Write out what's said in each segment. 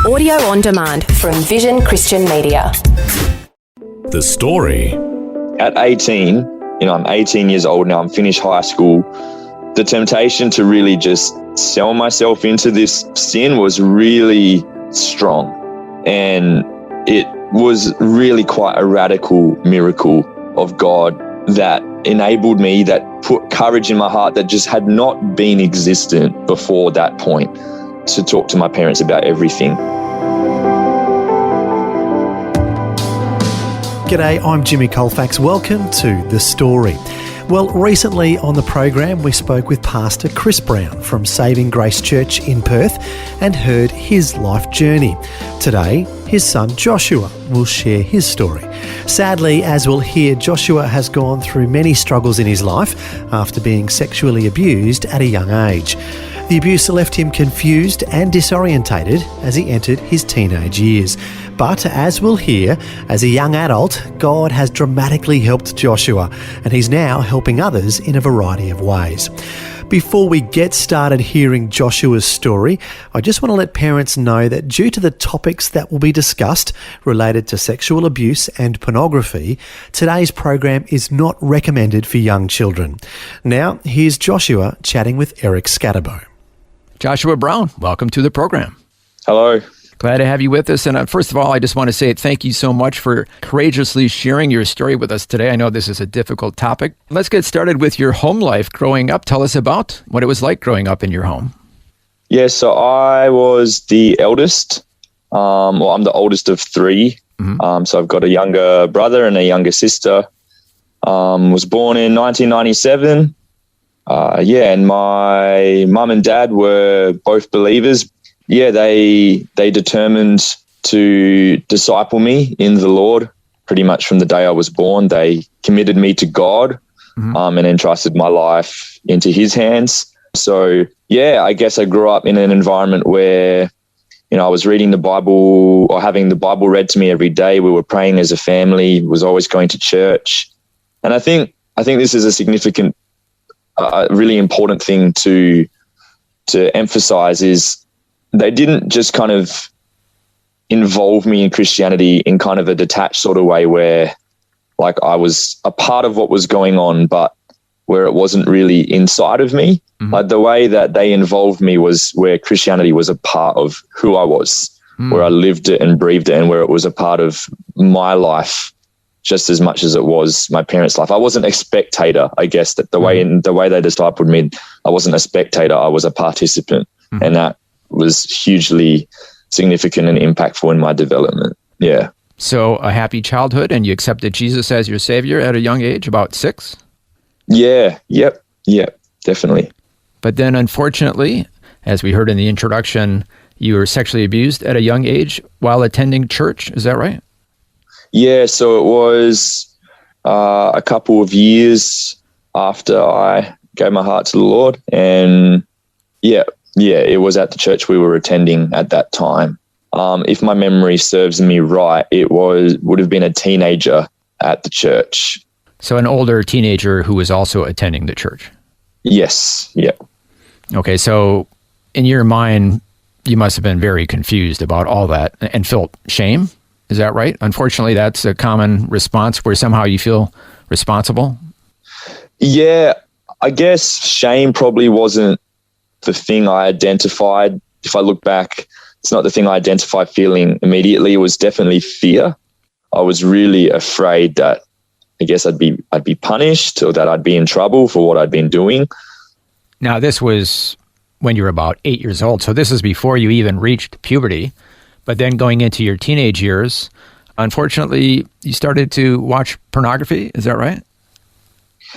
Audio on demand from Vision Christian Media. The story. At 18, I'm 18 years old now, I'm finished high school. The temptation to really just sell myself into this sin was really strong. And it was really quite a radical miracle of God that enabled me, that put courage in my heart that just had not been existent before that point, to talk to my parents about everything. G'day, I'm Jimmy Colfax. Welcome to The Story. Well, recently on the program, we spoke with Pastor Chris Brown from Saving Grace Church in Perth and heard his life journey. Today, his son Joshua will share his story. Sadly, as we'll hear, Joshua has gone through many struggles in his life after being sexually abused at a young age. The abuse left him confused and disorientated as he entered his teenage years. But as we'll hear, as a young adult, God has dramatically helped Joshua, and he's now helping others in a variety of ways. Before we get started hearing Joshua's story, I just want to let parents know that due to the topics that will be discussed related to sexual abuse and pornography, today's program is not recommended for young children. Now, here's Joshua chatting with Eric Scatterbo. Joshua Brown, welcome to the program. Hello. Glad to have you with us. And first of all, I just want to say thank you so much for courageously sharing your story with us today. I know this is a difficult topic. Let's get started with your home life growing up. Tell us about what it was like growing up in your home. Yeah, so I was the eldest. I'm the oldest of three. Mm-hmm. So I've got a younger brother and a younger sister. Was born in 1997. And my mum and dad were both believers. Yeah, they determined to disciple me in the Lord pretty much from the day I was born. They committed me to God, and entrusted my life into His hands. So, yeah, I guess I grew up in an environment where, I was reading the Bible or having the Bible read to me every day. We were praying as a family, was always going to church. And I think this is a significant, really important thing to emphasize is they didn't just kind of involve me in Christianity in kind of a detached sort of way where like I was a part of what was going on, but where it wasn't really inside of me. Mm-hmm. Like the way that they involved me was where Christianity was a part of who I was, where I lived it and breathed it, and where it was a part of my life just as much as it was my parents' life. I wasn't a spectator, I guess, that the way they discipled me, I wasn't a spectator, I was a participant. Mm-hmm. And that was hugely significant and impactful in my development. Yeah. So a happy childhood, and you accepted Jesus as your savior at a young age, about 6? Yeah. Yep, definitely. But then unfortunately, as we heard in the introduction, you were sexually abused at a young age while attending church. Is that right? Yeah, so it was a couple of years after I gave my heart to the Lord. And yeah, it was at the church we were attending at that time. If my memory serves me right, it would have been a teenager at the church. So an older teenager who was also attending the church? Yes, yeah. Okay, so in your mind, you must have been very confused about all that and felt shame. Is that right? Unfortunately, that's a common response where somehow you feel responsible. Yeah, I guess shame probably wasn't the thing I identified. If I look back, it's not the thing I identified feeling immediately. It was definitely fear. I was really afraid that I guess I'd be punished or that I'd be in trouble for what I'd been doing. Now, this was when you were about 8 years old. So this is before you even reached puberty. But then going into your teenage years, unfortunately, you started to watch pornography. Is that right?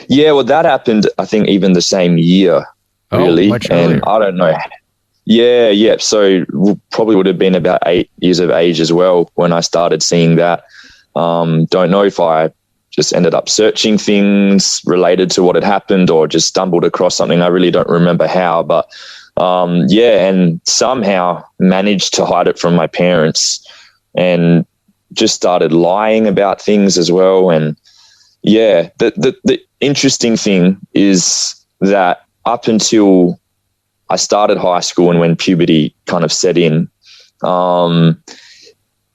Yeah, well, that happened, I think, even the same year, really. Much earlier. And I don't know. Yeah. So probably would have been about 8 years of age as well when I started seeing that. Don't know if I just ended up searching things related to what had happened or just stumbled across something. I really don't remember how, but and somehow managed to hide it from my parents and just started lying about things as well. And yeah, the interesting thing is that up until I started high school and when puberty kind of set in,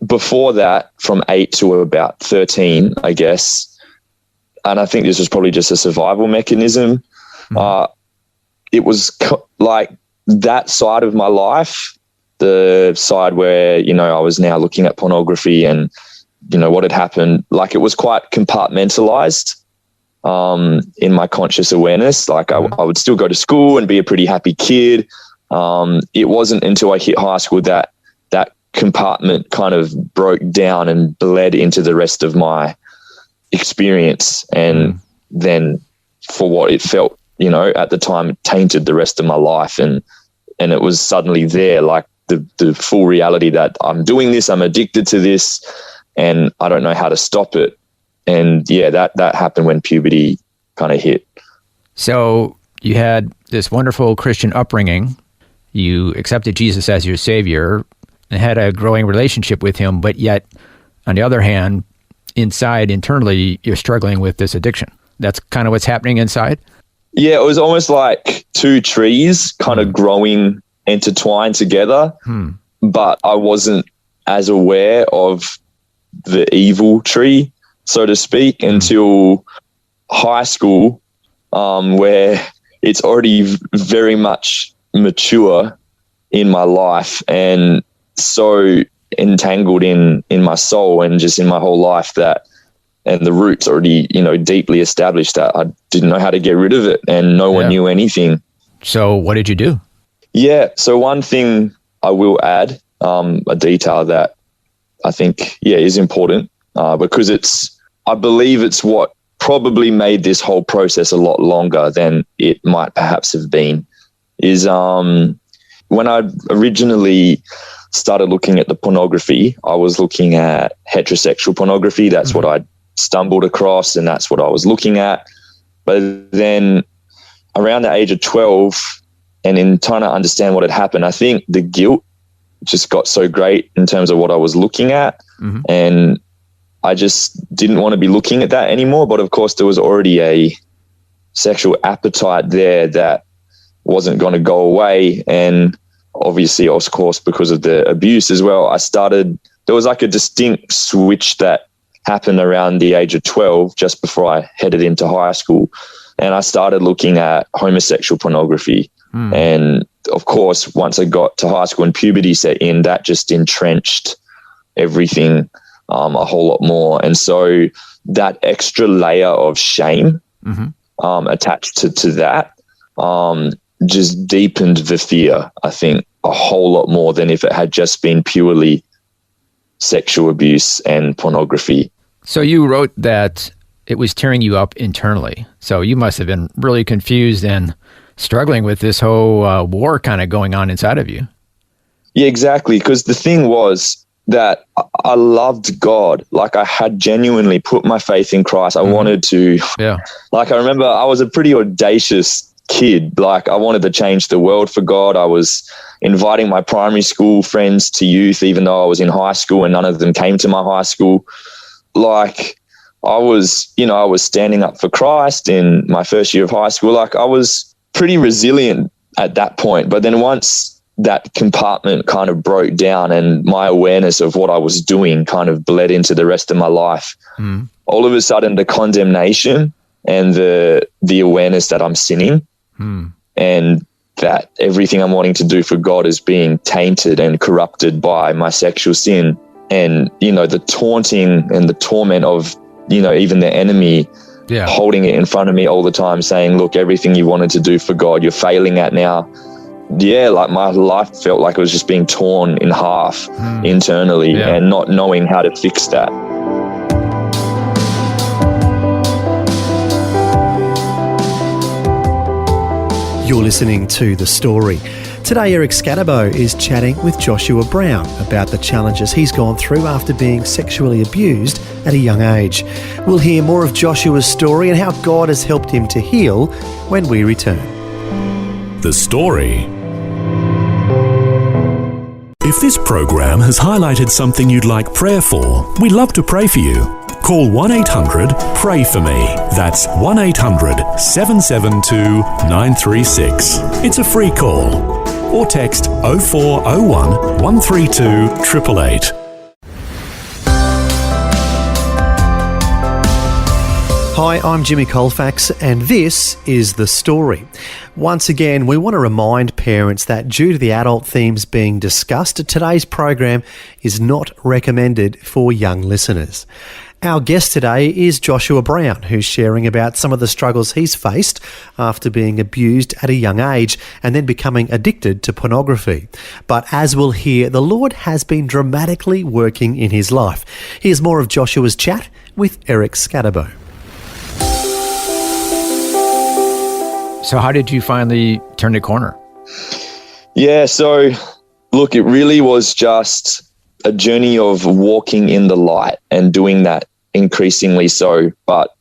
Before that, from 8 to about 13, I guess, and I think this was probably just a survival mechanism. It was like that side of my life, the side where, I was now looking at pornography and, what had happened, like it was quite compartmentalized in my conscious awareness. Like I would still go to school and be a pretty happy kid. It wasn't until I hit high school that compartment kind of broke down and bled into the rest of my experience. And then for what it felt, at the time, it tainted the rest of my life. And it was suddenly there, like the full reality that I'm doing this, I'm addicted to this, and I don't know how to stop it. And yeah, that happened when puberty kind of hit. So you had this wonderful Christian upbringing. You accepted Jesus as your savior and had a growing relationship with him, but yet, on the other hand, internally, you're struggling with this addiction. That's kind of what's happening inside? Yeah, it was almost like two trees kind of growing intertwined together, but I wasn't as aware of the evil tree, so to speak, until high school, where it's already very much mature in my life and so entangled in my soul and just in my whole life and the roots already, deeply established that I didn't know how to get rid of it and no one knew anything. So what did you do? Yeah. So one thing I will add, a detail that I think, is important because I believe it's what probably made this whole process a lot longer than it might perhaps have been, is when I originally started looking at the pornography, I was looking at heterosexual pornography. That's what I stumbled across and that's what I was looking at. But then around the age of 12 and in trying to understand what had happened, I think the guilt just got so great in terms of what I was looking at. And I just didn't want to be looking at that anymore. But of course, there was already a sexual appetite there that wasn't going to go away. And obviously, of course, because of the abuse as well, there was like a distinct switch that happened around the age of 12, just before I headed into high school. And I started looking at homosexual pornography. And of course, once I got to high school and puberty set in, that just entrenched everything a whole lot more. And so that extra layer of shame attached to that just deepened the fear, I think, a whole lot more than if it had just been purely sexual abuse and pornography. So you wrote that it was tearing you up internally. So you must have been really confused and struggling with this whole war kind of going on inside of you. Yeah, exactly. Because the thing was that I loved God. Like I had genuinely put my faith in Christ. I wanted to, like I remember I was a pretty audacious kid. Like I wanted to change the world for God. I was inviting my primary school friends to youth, even though I was in high school and none of them came to my high school. Like I was standing up for Christ in my first year of high school. Like I was pretty resilient at that point. But then once that compartment kind of broke down and my awareness of what I was doing kind of bled into the rest of my life, all of a sudden the condemnation and the awareness that I'm sinning and that everything I'm wanting to do for God is being tainted and corrupted by my sexual sin. And, the taunting and the torment of, even the enemy holding it in front of me all the time, saying, look, everything you wanted to do for God, you're failing at now. Yeah, like my life felt like it was just being torn in half internally and not knowing how to fix that. You're listening to The Story. Today, Eric Scatterbo is chatting with Joshua Brown about the challenges he's gone through after being sexually abused at a young age. We'll hear more of Joshua's story and how God has helped him to heal when we return. The Story. If this program has highlighted something you'd like prayer for, we'd love to pray for you. Call 1-800-PRAY-FOR-ME. That's 1-800-772-936. It's a free call. or text 0401 132 888. Hi, I'm Jimmy Colfax, and this is The Story. Once again, we want to remind parents that due to the adult themes being discussed, today's program is not recommended for young listeners. Our guest today is Joshua Brown, who's sharing about some of the struggles he's faced after being abused at a young age and then becoming addicted to pornography. But as we'll hear, the Lord has been dramatically working in his life. Here's more of Joshua's chat with Eric Scatterbo. So how did you finally turn the corner? Yeah, so look, it really was just a journey of walking in the light and doing that increasingly so. But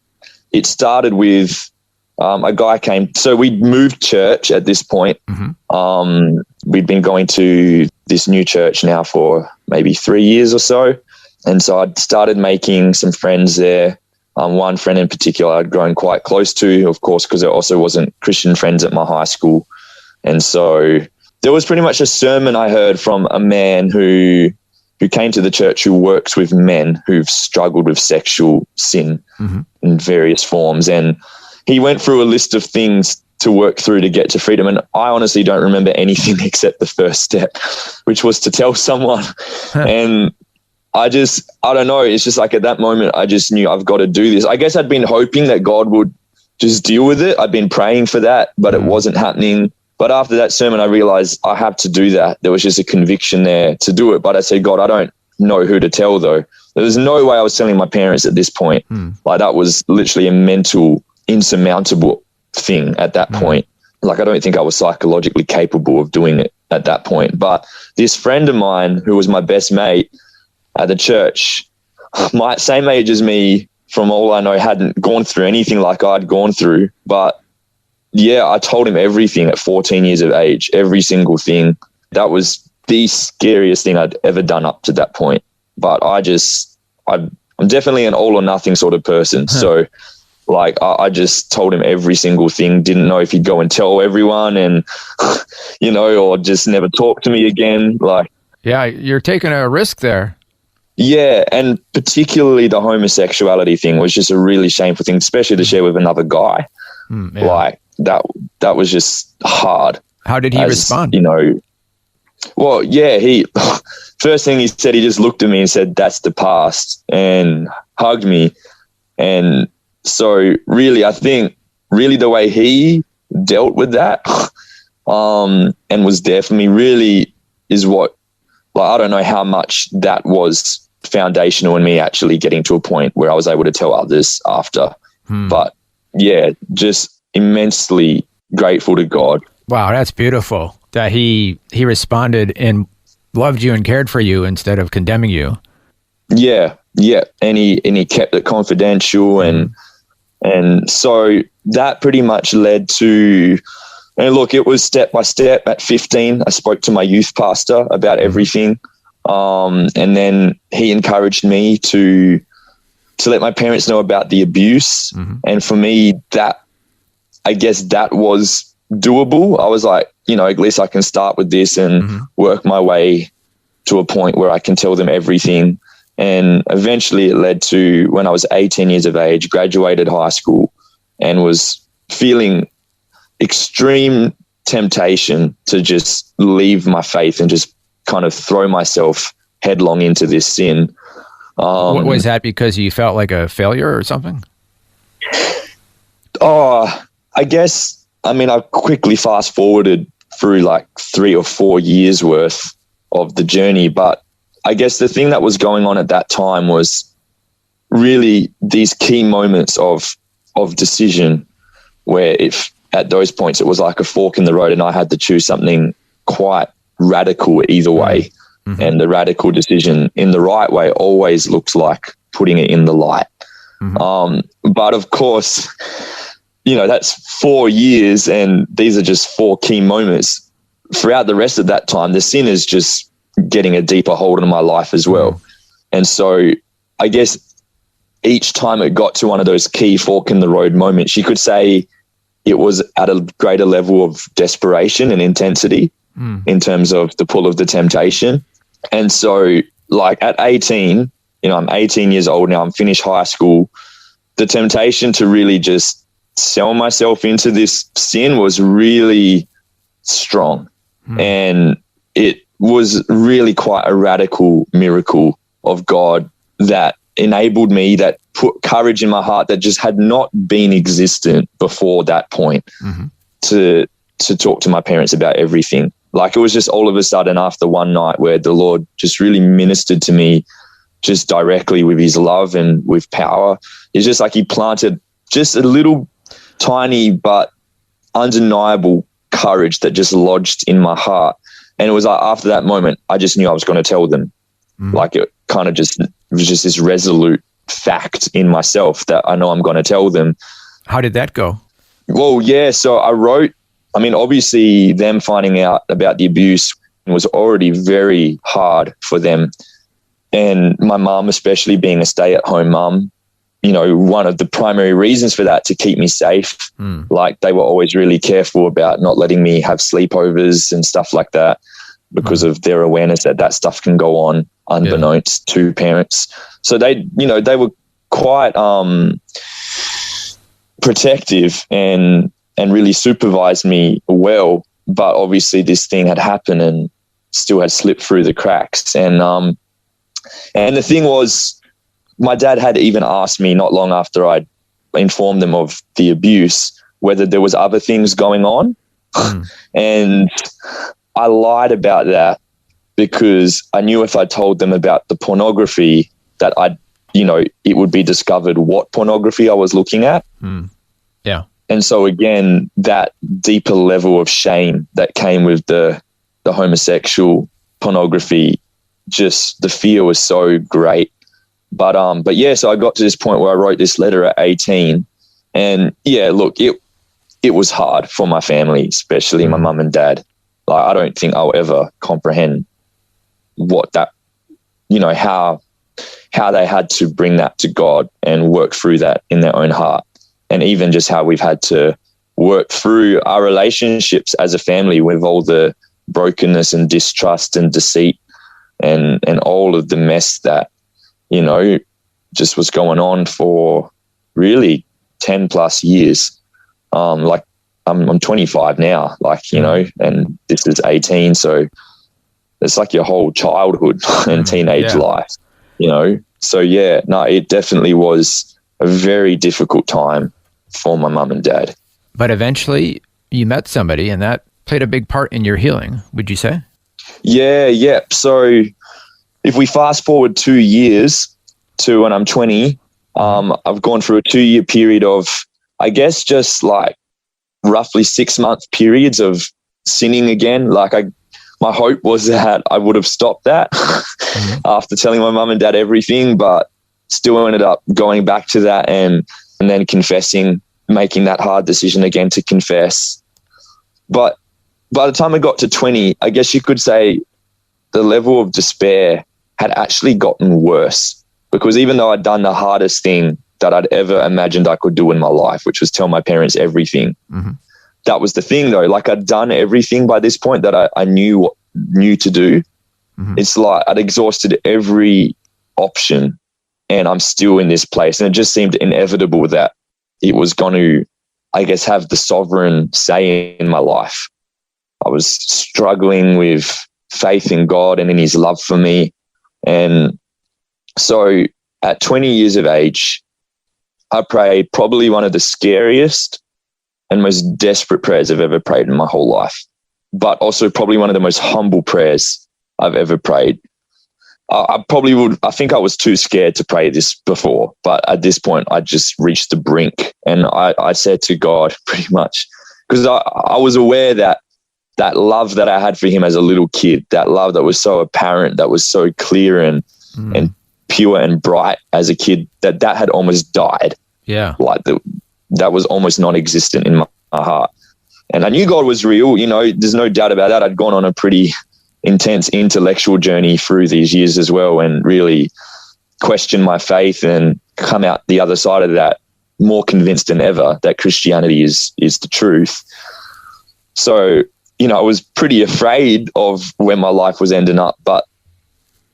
it started with a guy came. So we'd moved church at this point. Mm-hmm. We'd been going to this new church now for maybe 3 years or so. And so I'd started making some friends there. One friend in particular I'd grown quite close to, of course, because there also wasn't Christian friends at my high school. And so there was pretty much a sermon I heard from a man who came to the church who works with men who've struggled with sexual sin in various forms. And he went through a list of things to work through to get to freedom. And I honestly don't remember anything except the first step, which was to tell someone. And I don't know. It's just like at that moment, I just knew I've got to do this. I guess I'd been hoping that God would just deal with it. I'd been praying for that, but it wasn't happening. But after that sermon, I realized I have to do that. There was just a conviction there to do it. But I said, God, I don't know who to tell though. There was no way I was telling my parents at this point. Like that was literally a mental, insurmountable thing at that point. Like I don't think I was psychologically capable of doing it at that point. But this friend of mine who was my best mate at the church, my same age as me, from all I know, hadn't gone through anything like I'd gone through. But yeah, I told him everything at 14 years of age, every single thing. That was the scariest thing I'd ever done up to that point. But I'm definitely an all or nothing sort of person. So like I just told him every single thing, didn't know if he'd go and tell everyone and, or just never talk to me again. Like, yeah, you're taking a risk there. Yeah, and particularly the homosexuality thing was just a really shameful thing, especially to share with another guy. Yeah. Like that was just hard. How did he respond? Well, yeah, first thing he said, he just looked at me and said, "That's the past," and hugged me. And so really, I think really the way he dealt with that and was there for me really is what, like, I don't know how much that was foundational in me actually getting to a point where I was able to tell others after. But yeah, just immensely grateful to God. Wow, that's beautiful that he responded and loved you and cared for you instead of condemning you. Yeah. And he kept it confidential and so that pretty much led to, and look, it was step by step. At 15, I spoke to my youth pastor about everything. And then he encouraged me to let my parents know about the abuse. And for me, I guess that was doable. I was like, at least I can start with this and work my way to a point where I can tell them everything. And eventually it led to when I was 18 years of age, graduated high school and was feeling extreme temptation to just leave my faith and just kind of throw myself headlong into this sin. Was that because you felt like a failure or something? I guess, I quickly fast forwarded through like 3 or 4 years worth of the journey. But I guess the thing that was going on at that time was really these key moments of decision where if at those points it was like a fork in the road and I had to choose something quite radical either way. And the radical decision in the right way always looks like putting it in the light. But of course, that's 4 years and these are just 4 key moments. Throughout the rest of that time, the sin is just getting a deeper hold on my life as well. And so I guess each time it got to one of those key fork in the road moments, you could say it was at a greater level of desperation and intensity. in terms of the pull of the temptation. And so like at 18, I'm 18 years old now, I'm finished high school. The temptation to really just sell myself into this sin was really strong. And it was really quite a radical miracle of God that enabled me, that put courage in my heart that just had not been existent before that point, to talk to my parents about everything. Like, it was just all of a sudden after one night where the Lord just really ministered to me just directly with his love and with power. It's just like he planted just a little tiny but undeniable courage that just lodged in my heart. And it was like after that moment, I just knew I was going to tell them. Like, it kind of just, it was just this resolute fact in myself that I know I'm going to tell them. How did that go? Well, yeah. So I wrote, obviously them finding out about the abuse was already very hard for them. And my mum, especially being a stay-at-home mum, one of the primary reasons for that, to keep me safe. Like, they were always really careful about not letting me have sleepovers and stuff like that, because of their awareness that that stuff can go on unbeknownst to parents. So they were quite protective and really supervised me well. But obviously this thing had happened and still had slipped through the cracks. And the thing was, my dad had even asked me not long after I'd informed them of the abuse whether there was other things going on. And I lied about that because I knew if I told them about the pornography that it would be discovered what pornography I was looking at. Yeah. And so again, that deeper level of shame that came with the homosexual pornography, just the fear was so great. But yeah, so I got to this point where I wrote this letter at 18, and yeah, look, it was hard for my family, especially my mum and dad. Like, I don't think I'll ever comprehend what that, how they had to bring that to God and work through that in their own heart. And even just how we've had to work through our relationships as a family with all the brokenness and distrust and deceit and all of the mess that, just was going on for really 10 plus years. Like, I'm 25 now, and this is 18. So it's like your whole childhood and teenage life, So yeah, no, it definitely was a very difficult time for my mum and dad. But eventually you met somebody, and that played a big part in your healing, would you say? Yeah. So if we fast forward 2 years to when I'm 20, I've gone through a 2-year period of, I guess, just like roughly 6-month periods of sinning again. Like, my hope was that I would have stopped that after telling my mum and dad everything, but still ended up going back to that and then confessing, making that hard decision again to confess. But by the time I got to 20, I guess you could say the level of despair had actually gotten worse, because even though I'd done the hardest thing that I'd ever imagined I could do in my life, which was tell my parents everything, that was the thing though. Like, I'd done everything by this point that I knew to do. It's like I'd exhausted every option and I'm still in this place. And it just seemed inevitable that it was going to, I guess, have the sovereign say in my life. I was struggling with faith in God and in his love for me. And so at 20 years of age, I prayed probably one of the scariest and most desperate prayers I've ever prayed in my whole life, but also probably one of the most humble prayers I've ever prayed. I think I was too scared to pray this before, but at this point I just reached the brink, and I said to God pretty much, because I was aware that love that I had for him as a little kid, that love that was so apparent, that was so clear and pure and bright as a kid, that had almost died. Yeah. Like that was almost non-existent in my heart. And I knew God was real, there's no doubt about that. I'd gone on a pretty intense intellectual journey through these years as well, and really questioned my faith and come out the other side of that more convinced than ever that Christianity is the truth. So I was pretty afraid of where my life was ending up, but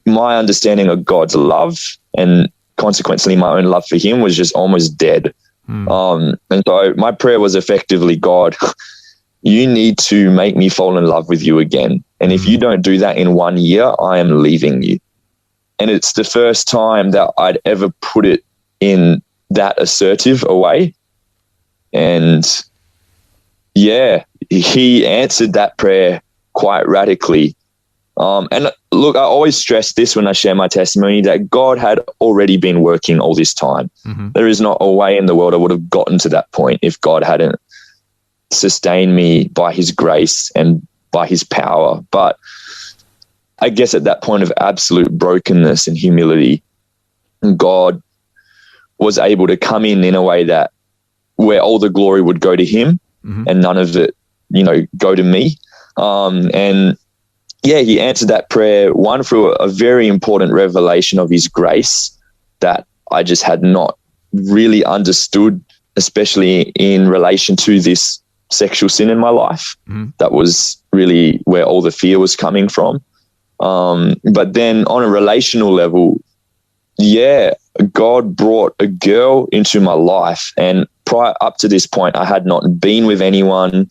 my understanding of God's love and consequently my own love for him was just almost dead. And so my prayer was effectively, God, you need to make me fall in love with you again. And if you don't do that in 1 year, I am leaving you. And it's the first time that I'd ever put it in that assertive a way. And yeah, he answered that prayer quite radically. And look, I always stress this when I share my testimony, that God had already been working all this time. There is not a way in the world I would have gotten to that point if God hadn't sustained me by his grace and by his power. But I guess at that point of absolute brokenness and humility, God was able to come in a way that where all the glory would go to him and none of it, go to me. And yeah, he answered that prayer, one, through a very important revelation of his grace that I just had not really understood, especially in relation to this sexual sin in my life. That was really where all the fear was coming from. But then on a relational level, yeah, God brought a girl into my life. And prior up to this point, I had not been with anyone,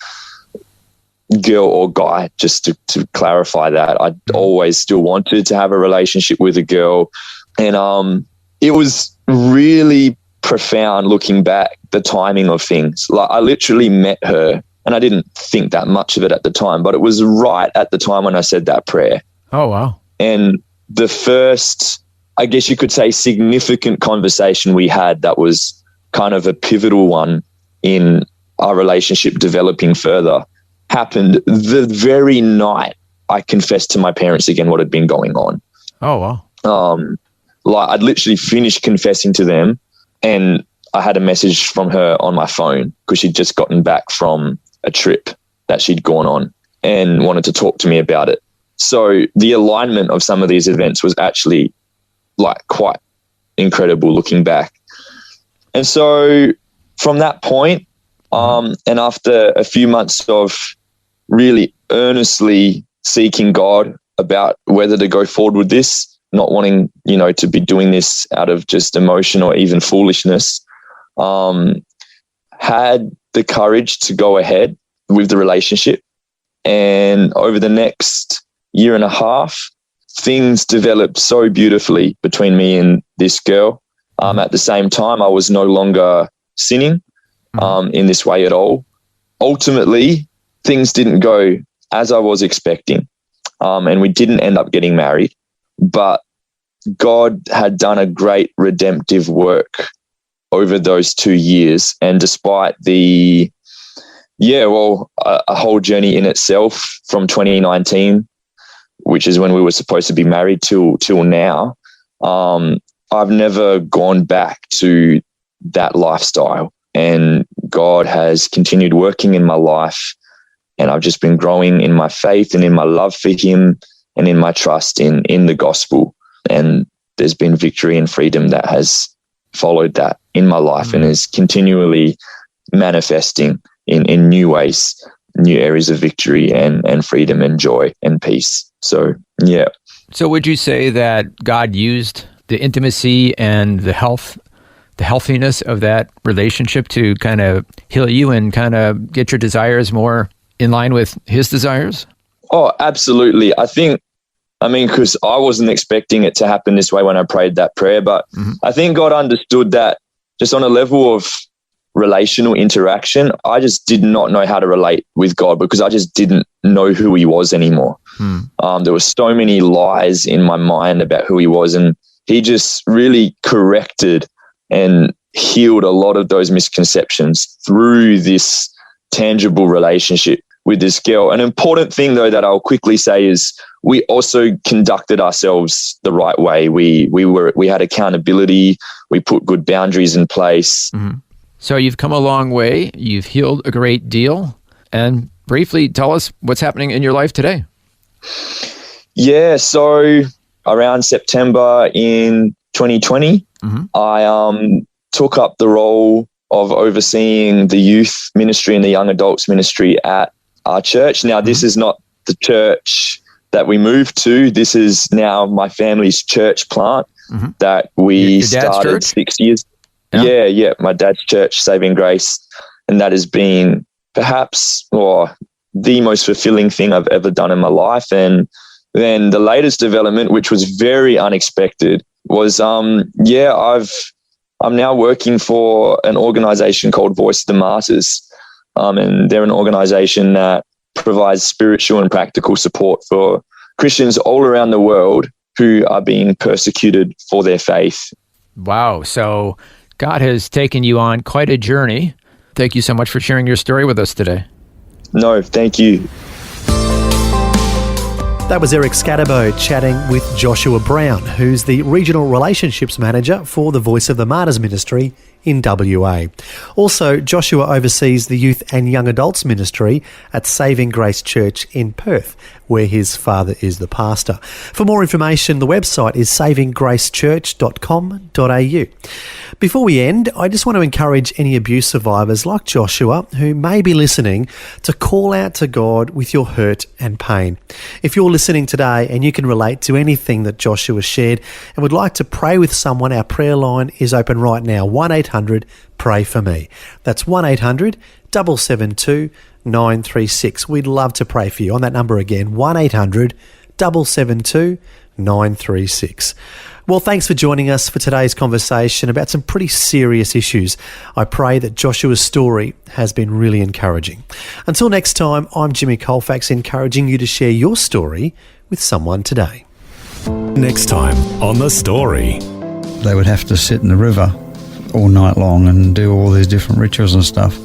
girl or guy, just to clarify that. I always still wanted to have a relationship with a girl. And it was really profound looking back, the timing of things. Like, I literally met her and I didn't think that much of it at the time, but it was right at the time when I said that prayer. Oh, wow. And the first, I guess you could say, significant conversation we had that was kind of a pivotal one in our relationship developing further happened the very night I confessed to my parents again what had been going on. Oh, wow. I'd literally finished confessing to them and I had a message from her on my phone because she'd just gotten back from a trip that she'd gone on and wanted to talk to me about it. So the alignment of some of these events was actually quite incredible looking back. And so from that point, and after a few months of really earnestly seeking God about whether to go forward with this, not wanting, to be doing this out of just emotion or even foolishness, had the courage to go ahead with the relationship. And over the next year and a half, things developed so beautifully between me and this girl. At the same time, I was no longer sinning in this way at all. Ultimately, things didn't go as I was expecting, and we didn't end up getting married. But God had done a great redemptive work over those 2 years. And despite a whole journey in itself from 2019, which is when we were supposed to be married, till now, I've never gone back to that lifestyle. And God has continued working in my life. And I've just been growing in my faith and in my love for him and in my trust in the gospel. And there's been victory and freedom that has followed that in my life and is continually manifesting in new ways, new areas of victory and freedom and joy and peace. So, yeah. So would you say that God used the intimacy and the healthiness of that relationship to kind of heal you and kind of get your desires more in line with his desires? Oh, absolutely. Because I wasn't expecting it to happen this way when I prayed that prayer, but I think God understood that just on a level of relational interaction, I just did not know how to relate with God because I just didn't know who he was anymore. There were so many lies in my mind about who he was, and he just really corrected and healed a lot of those misconceptions through this tangible relationship with this girl. An important thing, though, that I'll quickly say is we also conducted ourselves the right way. We had accountability. We put good boundaries in place. So you've come a long way. You've healed a great deal. And briefly tell us what's happening in your life today. Yeah, so around September in 2020, I took up the role of overseeing the youth ministry and the young adults ministry at our church. Now, this is not the church that we moved to. This is now my family's church plant that we started church? 6 years. Yeah. My dad's church, Saving Grace. And that has been perhaps the most fulfilling thing I've ever done in my life. And then the latest development, which was very unexpected, was I'm now working for an organization called Voice of the Martyrs. And they're an organization that provides spiritual and practical support for Christians all around the world who are being persecuted for their faith. Wow. So God has taken you on quite a journey. Thank you so much for sharing your story with us today. No, thank you. That was Eric Scatterbo chatting with Joshua Brown, who's the Regional Relationships Manager for the Voice of the Martyrs Ministry in WA. Also, Joshua oversees the Youth and Young Adults Ministry at Saving Grace Church in Perth, where his father is the pastor. For more information, the website is savinggracechurch.com.au. Before we end, I just want to encourage any abuse survivors like Joshua who may be listening to call out to God with your hurt and pain. If you're listening today and you can relate to anything that Joshua shared and would like to pray with someone, our prayer line is open right now, 1-800-PRAY-FOR-ME. That's 1-800-772-936. We'd love to pray for you. On that number again, 1-800-772-936. Well, thanks for joining us for today's conversation about some pretty serious issues. I pray that Joshua's story has been really encouraging. Until next time, I'm Jimmy Colfax, encouraging you to share your story with someone today. Next time on The Story. They would have to sit in the river all night long and do all these different rituals and stuff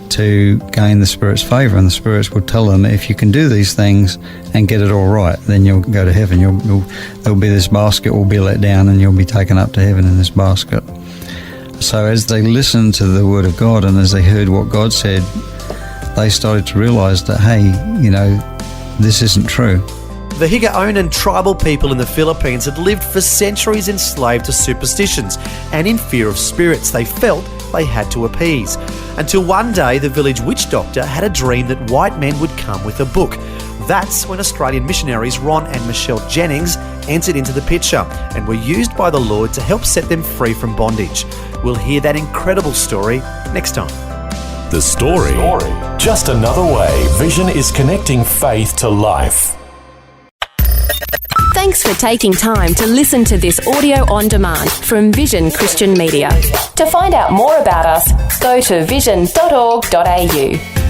to gain the Spirit's favour, and the Spirits would tell them, if you can do these things and get it all right, then you'll go to heaven. There'll be this basket will be let down and you'll be taken up to heaven in this basket. So as they listened to the Word of God and as they heard what God said, they started to realise that, hey, this isn't true. The Higaonan tribal people in the Philippines had lived for centuries enslaved to superstitions and in fear of spirits they felt they had to appease. Until one day, the village witch doctor had a dream that white men would come with a book. That's when Australian missionaries Ron and Michelle Jennings entered into the picture and were used by the Lord to help set them free from bondage. We'll hear that incredible story next time. The Story. Just another way Vision is connecting faith to life. Thanks for taking time to listen to this audio on demand from Vision Christian Media. To find out more about us, go to vision.org.au.